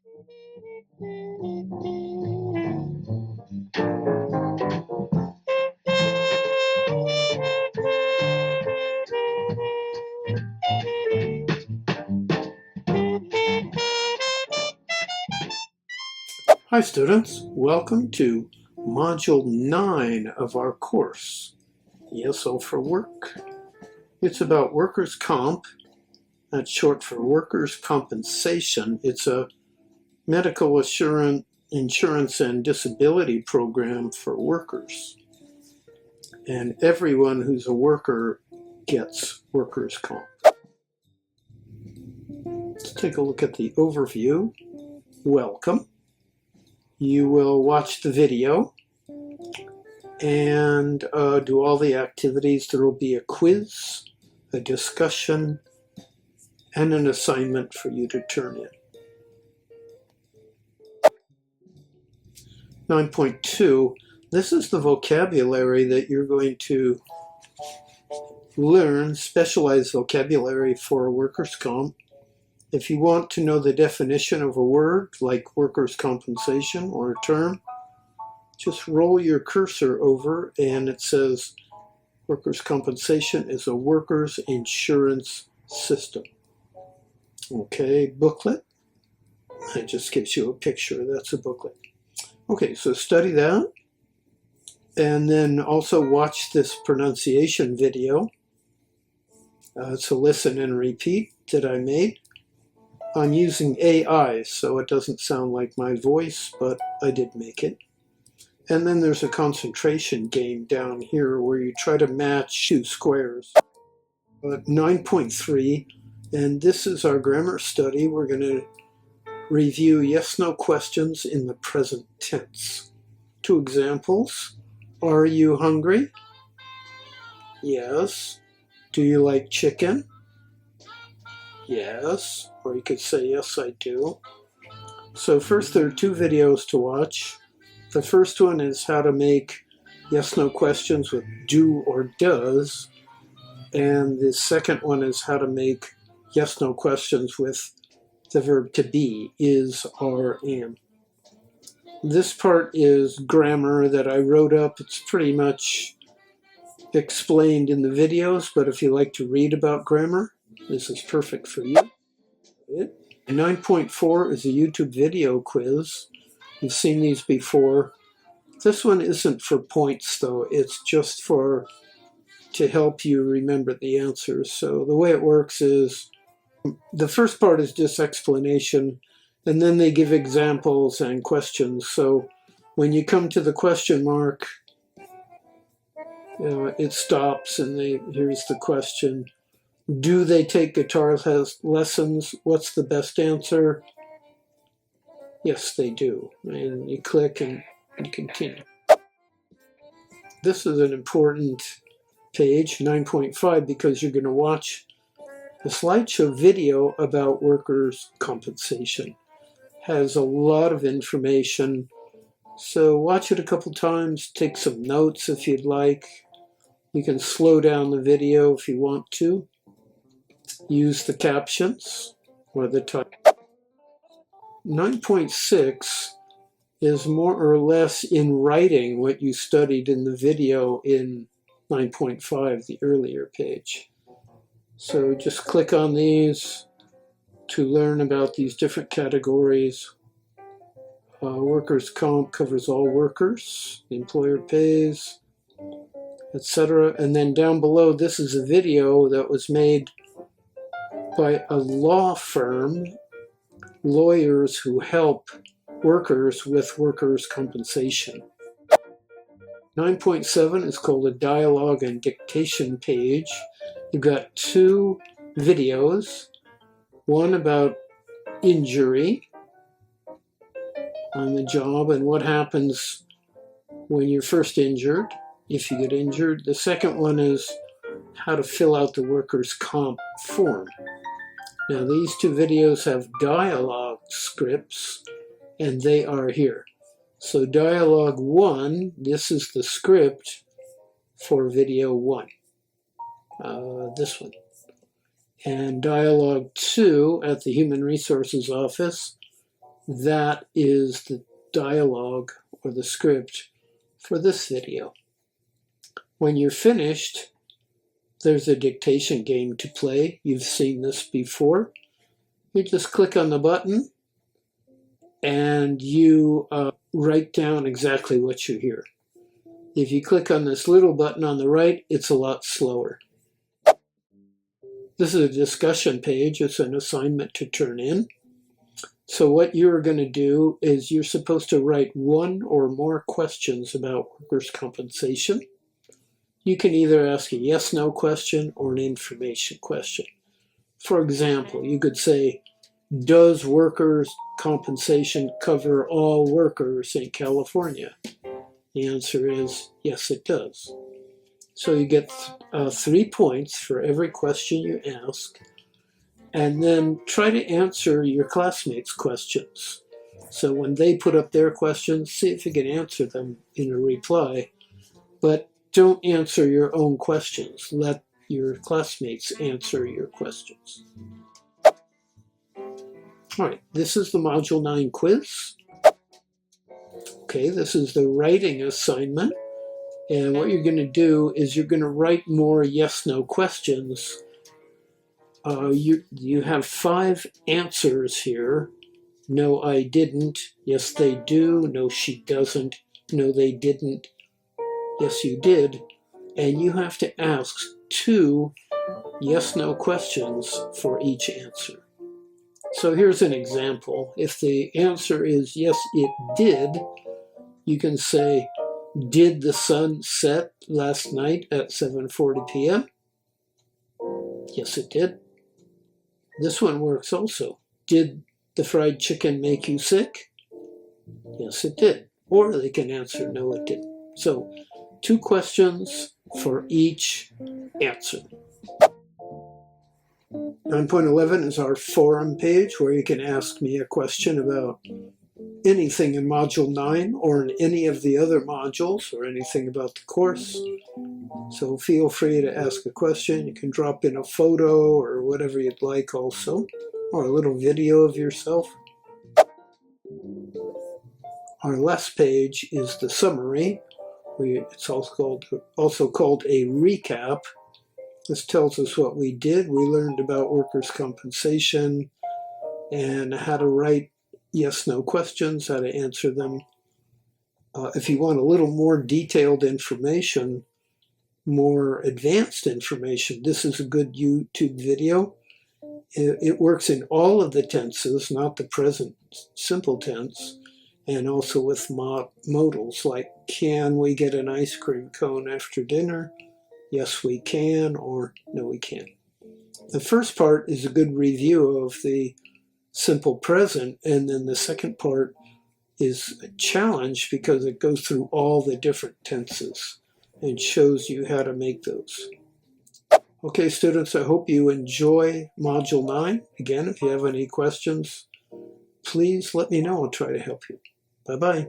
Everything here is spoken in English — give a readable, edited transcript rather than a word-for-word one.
Hi students, welcome to Module 9 of our course, ESO for Work. It's about workers' comp, that's short for workers' compensation. It's a medical insurance and disability program for workers. And everyone who's a worker gets workers' comp. Let's take a look at the overview. Welcome. You will watch the video and do all the activities. There will be a quiz, a discussion, and an assignment for you to turn in. 9.2, this is the vocabulary that you're going to learn, specialized vocabulary for workers' comp. If you want to know the definition of a word, like workers' compensation or a term, just roll your cursor over and it says workers' compensation is a workers' insurance system. Okay, booklet. It just gives you a picture. That's a booklet. Okay, so study that. And then also watch this pronunciation video. It's a listen and repeat that I made. I'm using AI, so it doesn't sound like my voice, but I did make it. And then there's a concentration game down here where you try to match two squares. 9.3, and this is our grammar study. We're going to review yes/no questions in the present tense. Two examples. Are you hungry? Yes. Do you like chicken? Yes. Or you could say, yes, I do. So first, there are two videos to watch. The first one is how to make yes/no questions with do or does. And the second one is how to make yes/no questions with the verb to be, is, are, am. This part is grammar that I wrote up. It's pretty much explained in the videos, but if you like to read about grammar, this is perfect for you. 9.4 is a YouTube video quiz. You've seen these before. This one isn't for points, though. It's just to help you remember the answers. So the way it works is the first part is just explanation, and then they give examples and questions. So when you come to the question mark, it stops, and here's the question. Do they take guitar lessons? What's the best answer? Yes, they do. And you click and continue. This is an important page, 9.5, because you're going to watch a slideshow video about workers' compensation. Has a lot of information, so watch it a couple times, take some notes if you'd like. You can slow down the video if you want to. Use the captions or the type. 9.6 is more or less in writing what you studied in the video in 9.5, the earlier page. So just click on these to learn about these different categories. Workers' comp covers all workers, the employer pays, etc. And then down below, this is a video that was made by a law firm, lawyers who help workers with workers' compensation. 9.7 is called a dialogue and dictation page. You've got two videos, one about injury on the job and what happens when you're first injured, if you get injured. The second one is how to fill out the workers' comp form. Now these two videos have dialogue scripts, and they are here. So dialogue 1, this is the script for video 1, this one. And dialogue 2 at the Human Resources Office, that is the dialogue or the script for this video. When you're finished, there's a dictation game to play. You've seen this before. You just click on the button and you write down exactly what you hear. If you click on this little button on the right, it's a lot slower. This is a discussion page. It's an assignment to turn in. So what you're going to do is you're supposed to write one or more questions about workers' compensation. You can either ask a yes/no question or an information question. For example, you could say, does workers' compensation cover all workers in California? The answer is yes, it does. So you get 3 points for every question you ask, and then try to answer your classmates' questions. So when they put up their questions, see if you can answer them in a reply, but don't answer your own questions. Let your classmates answer your questions. All right, this is the Module 9 quiz. Okay, this is the writing assignment. And what you're going to do is you're going to write more yes/no questions. You have 5 answers here. No, I didn't. Yes, they do. No, she doesn't. No, they didn't. Yes, you did. And you have to ask 2 yes/no questions for each answer. So here's an example. If the answer is yes, it did, you can say, did the sun set last night at 7:40 p.m.? Yes, it did. This one works also. Did the fried chicken make you sick? Yes, it did. Or they can answer, no, it didn't. So 2 questions for each answer. 9.11 is our forum page where you can ask me a question about anything in Module 9 or in any of the other modules or anything about the course. So feel free to ask a question. You can drop in a photo or whatever you'd like also, or a little video of yourself. Our last page is the summary. It's also called a recap. This tells us what we did. We learned about workers' compensation and how to write yes/no questions, how to answer them. If you want a little more detailed information, more advanced information, this is a good YouTube video. It works in all of the tenses, not the present simple tense, and also with modals like, can we get an ice cream cone after dinner? Yes, we can, or no, we can't. The first part is a good review of the simple present, and then the second part is a challenge because it goes through all the different tenses and shows you how to make those. Okay, students, I hope you enjoy Module 9. Again, if you have any questions, please let me know. I'll try to help you. Bye-bye.